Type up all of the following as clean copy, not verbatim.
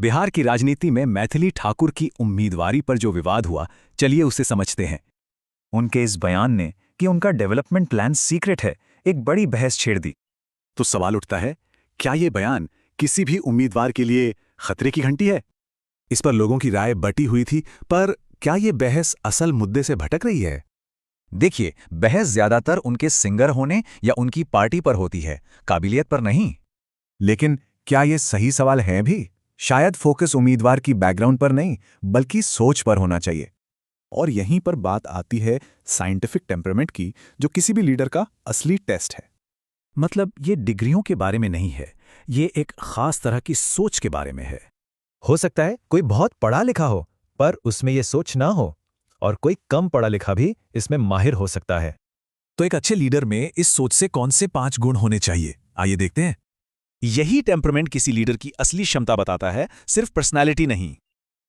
बिहार की राजनीति में मैथिली ठाकुर की उम्मीदवारी पर जो विवाद हुआ, चलिए उसे समझते हैं। उनके इस बयान ने कि उनका डेवलपमेंट प्लान सीक्रेट है, एक बड़ी बहस छेड़ दी। तो सवाल उठता है, क्या ये बयान किसी भी उम्मीदवार के लिए खतरे की घंटी है? इस पर लोगों की राय बटी हुई थी, पर क्या ये बहस असल मुद्दे से भटक रही है? देखिए, बहस ज्यादातर उनके सिंगर होने या उनकी पार्टी पर होती है, काबिलियत पर नहीं। लेकिन क्या ये सही सवाल है भी? शायद फोकस उम्मीदवार की बैकग्राउंड पर नहीं, बल्कि सोच पर होना चाहिए। और यहीं पर बात आती है साइंटिफिक टेम्परामेंट की, जो किसी भी लीडर का असली टेस्ट है। मतलब ये डिग्रियों के बारे में नहीं है, ये एक खास तरह की सोच के बारे में है। हो सकता है कोई बहुत पढ़ा लिखा हो, पर उसमें ये सोच ना हो, और कोई कम पढ़ा लिखा भी इसमें माहिर हो सकता है। तो एक अच्छे लीडर में इस सोच से कौन से 5 गुण होने चाहिए, आइए देखते हैं। यही टेम्परामेंट किसी लीडर की असली क्षमता बताता है, सिर्फ पर्सनालिटी नहीं।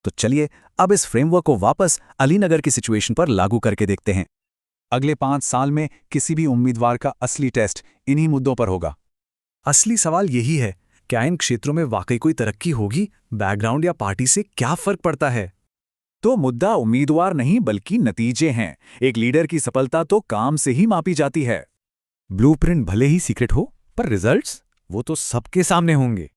तो चलिए अब इस फ्रेमवर्क को वापस अलीनगर की सिचुएशन पर लागू करके देखते हैं। अगले 5 साल में किसी भी उम्मीदवार का असली टेस्ट इन्हीं मुद्दों पर होगा। असली सवाल यही है, क्या इन क्षेत्रों में वाकई कोई तरक्की होगी? बैकग्राउंड या पार्टी से क्या फर्क पड़ता है? तो मुद्दा उम्मीदवार नहीं बल्कि नतीजे हैं। एक लीडर की सफलता तो काम से ही मापी जाती है। ब्लूप्रिंट भले ही सीक्रेट हो, पर रिजल्ट्स वो तो सबके सामने होंगे।